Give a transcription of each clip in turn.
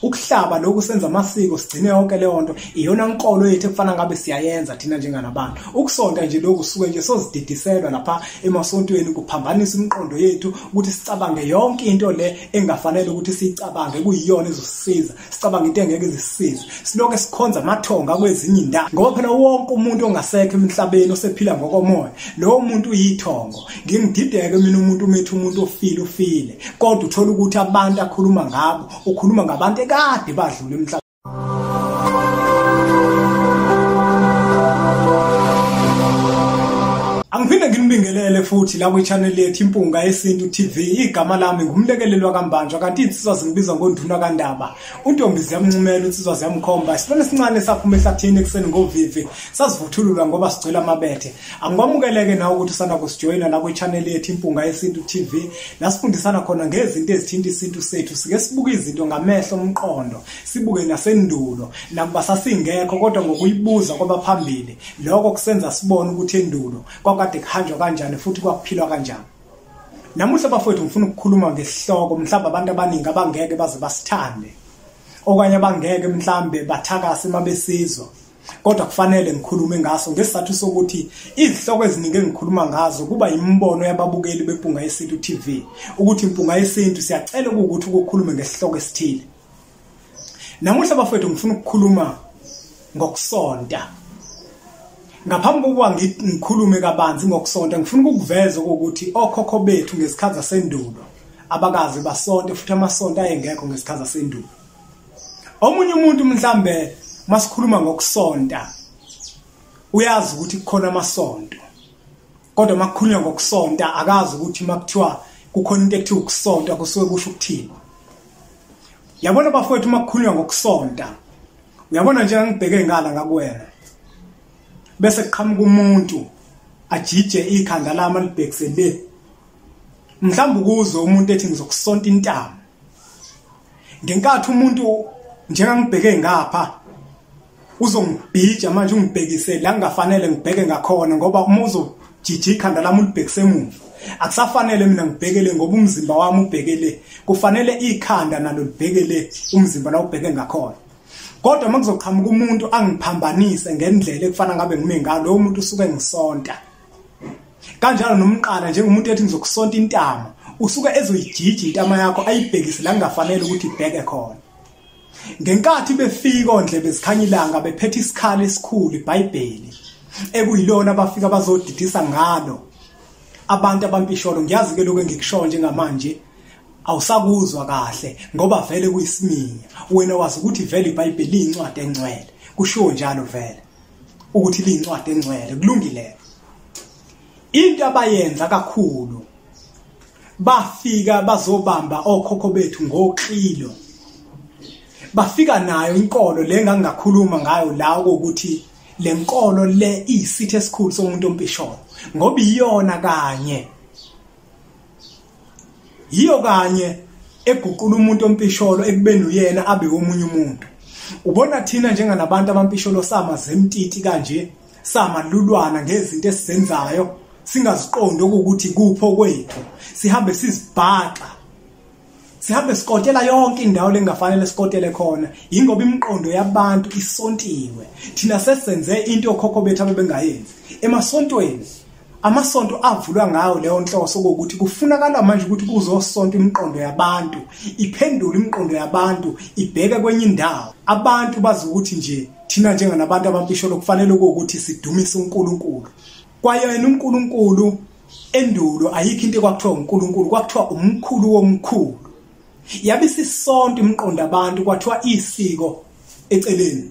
Ukuhlaba lokhu senza amasiko sigcine yonke leyo nto iyona nkolo yethu ekufana ngabe siyayenza thina njenganabantu. Ukusonta nje lokhu suke nje sozididiselwa lapha emasontweni kuphambanisa imiqondo yethu ukuthi sicabange yonke into le engafanele ukuthi siyicabange kuyiyona ezosisiza. Sicabange into engeke izisize. Siloke sikhonza amathonga kwezinye indawo. Ngoba phela wonke umuntu ongasekho emhlabeni osephila ngokomoya, lowo muntu uyithongo. Ngingidideke mina umuntu umethu umuntu ufile. Kodwa uthola ukuthi abantu akhuluma ngabo, ukhuluma ngabantu kade badlula emhlabeni. Angiphinde nginibingelele futhi la kwi-channel yethu Impunga Yesintu TV. Igama lami ngumlekelelwa kaMbanjwa kanti insizwa zingibiza ngoNduna kaNdaba. Untombizi yamncumela insizwa ziyamkhomba. Isifana esincane saphuma ehlathini ekseni ngovivi. Sazivuthulula ngoba sigcwele amabethe. Angikwamukeleke nawe ukuthi usanda kusijoyina la kwi-channel yethu Impunga Yesintu TV. La sifundisana khona ngezinto ezithinta isintu sethu. Sike sibuke izinto ngamehlo omqondo. Sibuke nasendulo. Nakuba sasingekho kodwa ngokuyibuza kwabaphambili. Lokho kusenza sibone ukuthi endulo kade kuhanjwa kanjani futhi kwakuphilwa kanjani. Namuhla bafowethu ngifuna ukukhuluma ngesihloko mhlawumbe abantu abaningi abangeke baze basithande. Okanye abangeke mhlawumbe bathakase mabesizwa. Kodwa kufanele ngikhulume ngaso ngesizathu sokuthi izihloko eziningi engikhuluma ngazo kuba imbono yababukeli beMpunga Yesintu TV. Ukuthi Impunga Yesintu siyacela ukuthi ukukhulume ngesihloko esithile. Namuhla bafowethu ngifuna ukukhuluma ngokusonta. Ngaphambi kokuba ngikhulume kabanzi ngokusonta ngifuna ukuveza ukuthi okhokho bethu ngesikhathi sendulo abakazi basonte futhi amasonto ayengekho ngesikhathi sendulo. Omunye umuntu mhlambe masikhuluma ngokusonta uyazi ukuthi kukhona amasonto. Kodwa makukhulunywa ngokusonta akazi ukuthi makuthiwa kukhona into ekuthiwa ukusonta kusuke kusho ukuthini. Yabona bafowethu makukhulunywa ngokusonta uyabona nje ngibheke ngala ngakuwena. Bese kuqhamuka umuntu ajije ikhanda lami libhekisele. Mhlawumbe ukuze umuntu ethi ngizokusonta intamo. Ngenkathi umuntu njengangibheke ngapha uzongibhija manje ungibhekise la ngingafanele ngibheke ngakhona ngoba uma uzojija ikhanda lami libhekise emuva akusafanele mina ngibhekele ngoba umzimba wami ubhekele. Kufanele ikhanda nalo libhekele umzimba la ubheke ngakhona. Kodwa makuzoqhamuka umuntu angiphambanise ngendlela ekufana ngabe ngime ngalo lo muntu usuke ngisonta. Kanjalo nomqala njengomuntu ethi ngizokusonta intamo usuke ezoyijija intama yakho ayibhekise la ngingafanele ukuthi ibheke khona. Ngenkathi befika ondlebe zikhanya ilanga bephethe isikhali esikhulu iBhayibheli ekuyilona bafika bazodidisa ngalo abantu abampisholo. Ngiyazi ke lokho engikushoyo njengamanje awusakuzwa kahle ngoba vele kuyisiminya. Wena wazi ukuthi vele iBhayibheli izincwadi engcwele. Kusho njalo vele ukuthi lizincwadi engcwele kulungile. Into abayenza kakhulu bafika bazobamba okhokho bethu ngoqilo. Bafika nayo inkolo le engangakhuluma ngayo la ukuthi le nkolo le isithe esikhulu somuntu ompisholo ngoba iyona kanye eguqula umuntu ompisholo ekubeni uyena abe omunye umuntu. Ubona thina njenganabantu abampisholo samazemtiti kanje samalulwana ngezinto esizenzayo singaziqondi ukuthi kupho kwethu. Sihambe sizibhaqa. Sihambe sikotela yonke indawo lengafanele sikotele khona. Ingoba imiqondo yabantu isontiwe. Thina sesenze into okhokho bethu abebengayenzi. Emasontweni amasonto avulwa ngayo leyo nhloso ukuthi kufunakala manje ukuthi kuzosonta imiqondo yabantu, iphendule imiqondo yabantu, ibheke kwenye indawo. Abantu bazi ukuthi nje thina njenganabantu abampisholo kufanele ukuthi sidumise uNkulunkulu. Kwayena uNkulunkulu endulo ayikho into kwakuthiwa uNkulunkulu, kwakuthiwa umkhulu womkhulu. Yabe sisonto imiqondo abantu kwathiwa isiko eceleni.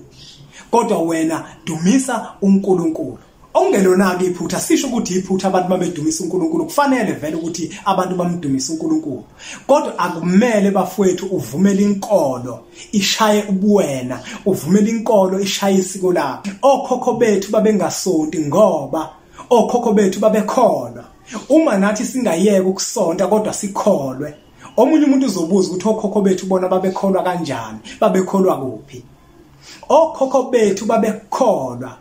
Kodwa wena dumisa uNkulunkulu. Ongelona ke iphutha sisho ukuthi iphutha abantu babedumisa uNkulunkulu. Kufanele vele ukuthi abantu bamdumisa uNkulunkulu. Kodwa akumele bafowethu uvumele inkolo ishaye ubuwena, uvumele inkolo ishaye isiko lakho. Okhokho bethu babengasonti ngoba okhokho bethu babekholwa. Uma nathi singayeka ukusonta kodwa sikholwe, omunye umuntu uzobuza ukuthi okhokho bethu bona babekholwa kanjani, babekholwa kuphi? Okhokho bethu babekholwa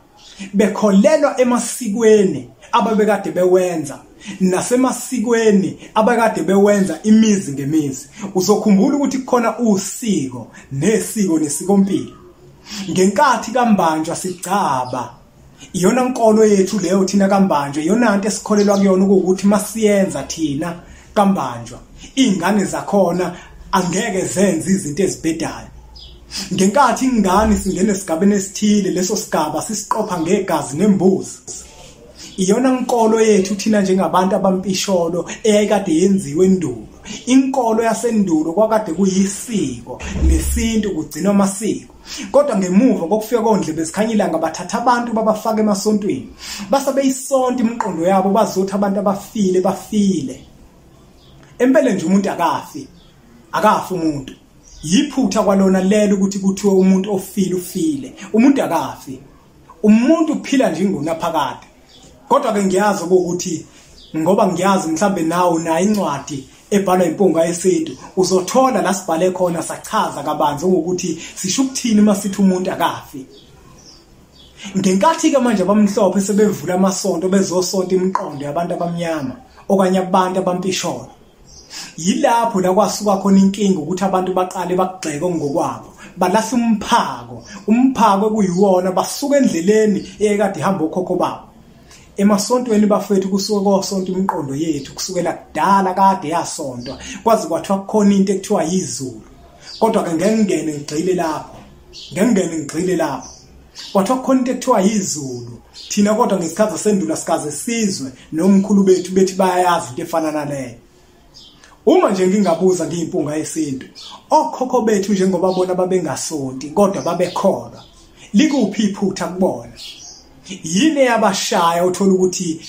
bekholelwa emasikweni ababekade bewenza nasemasikweni abakade bewenza imizi ngemizi. Uzokhumbula ukuthi kukhona usiko nesiko nesikompilo. Ngenkathi kaMbanjwa sigcaba, iyona nkolo yethu leyo thina kaMbanjwa, iyona into esikholelwa kuyona ukuthi masiyenza thina kaMbanjwa, ingane zakhona angeke zenze izinto ezibhedayo. Ngenkathi ingane singene esigabeni esithile, leso sigaba sisiqopha ngegazi nembuzi, iyona nkolo yethu thina njengabantu abampisholo eyayikade yenziwe endulo. Inkolo yasendulo kwakade kuyisiko nesintu kugcinwa amasiko. Kodwa ngemuva kokufika kondlebe zikhanyilanga bathatha abantu babafaka emasontweni, basabe isonto imiqondo yabo bazothi abantu abafile bafile. Empela nje umuntu akafi umuntu. Yiphutha kwalona lelo ukuthi kuthiwe umuntu ofile ufile. Umuntu akafi. Umuntu uphila nje ngonaphakade. Kodwa ke ngiyazi ukuthi ngoba ngiyazi mhlambe nawo na incwadi ebhalwa Impunga Yesintu, uzothola la sibhale khona sachaza kabanzi ukuthi sisho ukuthini masithi umuntu akafi. Ngenkathi ke manje abamhlophe sebevula amasonto bezosonta imiqondo yabantu abamnyama okanye abantu abampisholo, yilapho la kwasuka khona inkinga ukuthi abantu baqale bakugxeke ngokwabo, balahla umphako kuyiwona basuka endleleni eyekade ihamba okhokho babo. Emasontweni bafethu kusuke kosonto imiqondo yethu kusukela kudala kade yasontwa, kwazi kwathiwa kukhona into ekuthiwa yizulu. Kodwa ke ngengene ngigxile lapho. Kwathiwa kukhona into ekuthiwa yizulu. Thina kodwa ngesikhathi sendulo sikaze sizwe nomkhulu bethu bethi bayayazi into efana naleyo. Uma nje ngingabuza ngiyimpunga yesintu, okhokho bethu njengoba bona babengasonti kodwa babekholwa, likuphi iphutha kubona? Yini yabashaya uthola ukuthi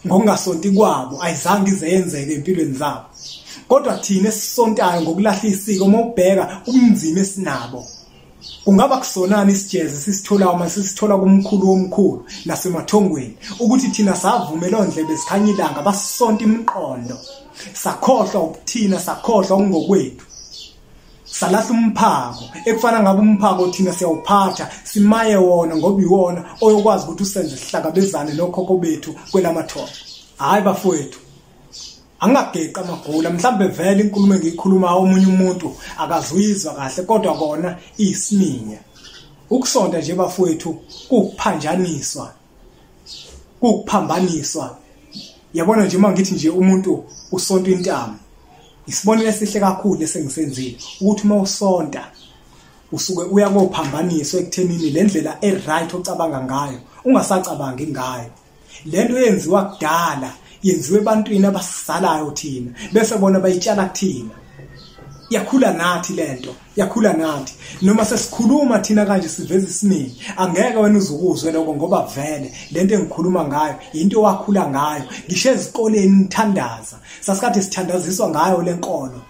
ngokungasonti kwabo ayizange izenzeke empilweni zabo. Kodwa thina esisontayo ngokulahla isiko mawubheka ubunzima esinabo, kungaba kusonana isijeze sisithola uma sisithola kumkhulu womkhulu nasemathongweni ukuthi thina savumela ondlebe zikhanyilanga basonta imiqondo, sakhohlwa ukuthina, sakhohlwa ungokwethu, salahla umphako ekufana ngabe umphako thina siyawuphatha simaye wona ngoba iwona oyokwazi ukuthi usenze sihlangabezane nokhokho bethu kwelamathongo. Hayi bafowethu, angageqa amagula mhlambe vele inkulumo engiyikhuluma omunye umuntu akazuyizwa kahle, kodwa kona isiminya. Ukusonta nje bafowethu kukuphambaniswa. Yabona nje mangithi nje umuntu usonta intamo, isibonelo esihle kakhulu esengisenzile ukuthi uma usonta usuke uyakophambaniswa ekuthenini le ndlela eright ocabanga ngayo ungasacabangi ngayo. Lento yenziwa kudala yenziwe ebantwini abasalayo thina bese bona bayitshala kuthina. Yakhula nathi lento, yakhula nathi. Noma sesikhuluma thina kanje siveza isiningi, angeke wena uzukuzwe lokho ngoba vele lento engikhuluma ngayo into wakhula ngayo. Ngisho ezikoleni nithandaza, sasikade sithandaziswa ngayo lenkolo.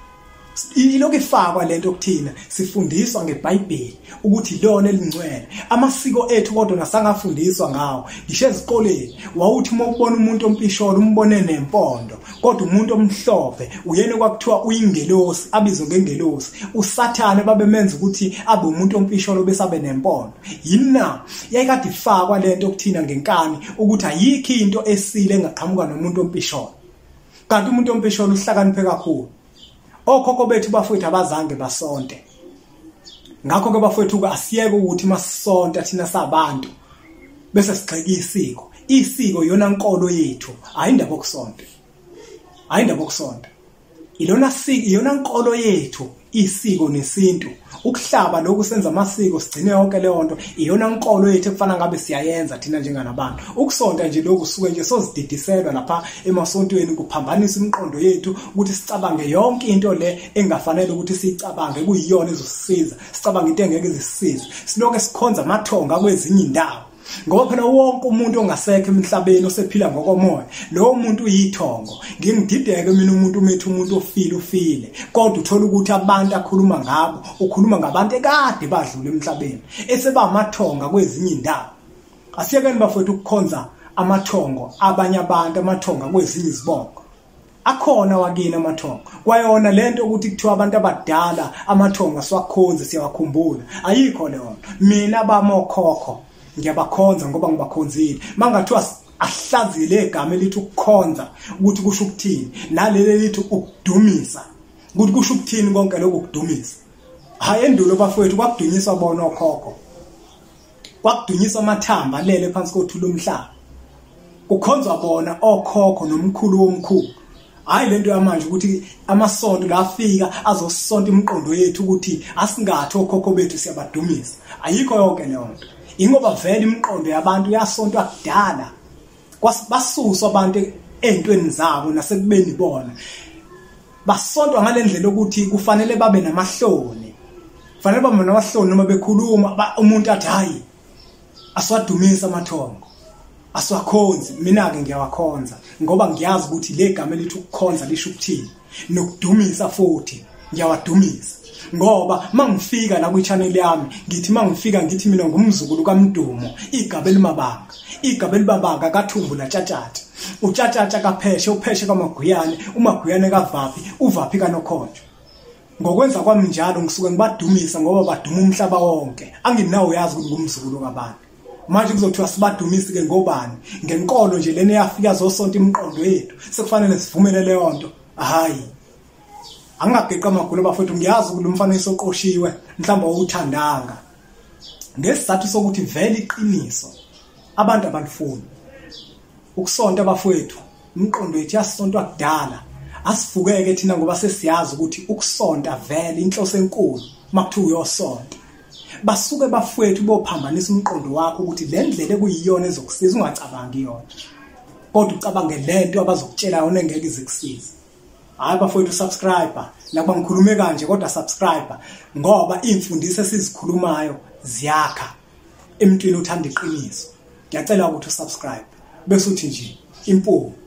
Ilokhu ifakwa lento kuthina, sifundiswa ngeBhayibheli ukuthi lona elingcwele. Amasiko ethu kodwa nasangafundiswa ngawo. Ngisho ezikoleni wawuthi uma ubona umuntu ompisholo umbone nempondo, kodwa umuntu omhlophe uyena kwakuthiwa uyingelosi, abizwe ngengelosi. USathane babemenza ukuthi abe umuntu ompisholo besabe nempondo. Yina yayikade ifakwa lento kuthina ngenkani ukuthi ayikho into esile engaqhamuka nomuntu ompisholo. Kanti umuntu ompisholo uhlakaniphe kakhulu. Okhokho bethu bafowethu abazange basonte. Ngakho ke bafowethu asiyeke ukuthi masonta thina sabantu bese sigxeka isiko. Isiko yona nkolo yethu, ayindaba okusonta. Ayindaba okusonta. Ilona siko, iyona nkolo yethu, isiko nesintu. Ukuhlaba lokhu senza amasiko sigcine yonke leyo nto, iyona nkolo yethu ekufana ngabe siyayenza thina njenganabantu. Ukusonta nje lokhu suke nje sozididiselwa lapha emasontweni kuphambanisa imiqondo yethu ukuthi sicabange yonke into le engafanele ukuthi siyicabange kuyiyona ezosisiza. Sicabange into engeke izisisize. Siloke sikhonza amathonga kwezinye indawo. Ngoba phela wonke umuntu ongasekho emhlabeni osephila ngokomoya, lo muntu uyithongo. Ngingidideke mina umuntu ufile. Kodwa uthola ukuthi abantu akhuluma ngabo, ukhuluma ngabantu ekade badlula emhlabeni, eseba amathonga kwezinye indawo. Asiyekeni bafowethu ukukhonza amathongo abanye abantu, amathonga kwezinye izibongo. Akhona wakini amathongo. Kwayona lento ukuthi kuthiwa abantu abadala amathonga siwakhonze siyawakhumbula. Ayikho leyo. Mina bamokhokho ngiyabakhonza ngoba ngibakhonzile. Mangathiwa ahlazile igama elithi ukukhonza ukuthi kusho ukuthini, naleli lithi ukudumisa ukuthi kusho ukuthini konke lokho kudumisa. Hayi endulo bafowethu kwakudunyiswa bona okhokho, kwakudunyiswa amathamba lele phansi kothula umhlaba, kukhonzwa bona okhokho nomkhulu womkhulu. Hayi lento yamanje ukuthi amasonto lafika azosonta imiqondo yethu ukuthi asingathi okhokho bethu siyabadumisa. Ayikho yonke leyo nto, ingoba vele imiqondo yabantu yasontwa kudala, basuswa abantu ezintweni zabo nasekubeni bona basontwa ngalendlela ukuthi kufanele babe namahloni, kufanele babe namahloni noma bekhuluma umuntu athi hayi aswadumisa amathongo, aswakhonzi. Mina ke ngiyawakhonza ngoba ngiyazi ukuthi le gama elithi ukukhonza lisho ukuthini, nokudumisa futhi ngiyawadumisa. Ngoba mangifika la kwi-channel yami ngithi mangifika ngithi mina ngumzukulu kaMdumo, igaba elimabanga kaThumbu laTshatshatha, uTshatshatha kaPheshe, uPheshe kaMaguyane, uMaguyane kaVaphi, uVaphi kaNokhonjo. Ngokwenza kwami njalo ngisuke ngibadumisa ngoba baduma umhlaba wonke, anginawo uyazi ukuthi ngumzukulu kabani. Manje kuzothiwa sibadumise ke ngobani? Ngenkolo nje lena yafika zosonto imiqondo yethu, sekufanele sivumele leyo nto. Hayi, angageqa amagulu bafowethu, ngiyazi ukuthi umfanekiso oqoshiwe mhlawumbe awuthandanga, ngesizathu sokuthi vele iqiniso abantu abalifuni ukusonta bafowethu. Imiqondo yethu yasontwa kudala, asivukeke thina ngoba sesiyazi ukuthi ukusonta vele inhloso enkulu makuthiwa uyosonta. Basuke bafowethu bophambanisa umqondo wakho ukuthi le ndlela ekuyiyona ezokusiza, ungacabangi yona kodwa ucabange lento abazokutshela yona engeke izikusize. Hayi bafowethu, subscribe nakuba ngikhulume kanje kodwa subscribe, ngoba imfundiso esizikhulumayo ziyakha emntwini uthanda iqiniso. Ngiyacela ukuthi usubscribe bese uthi nje impunga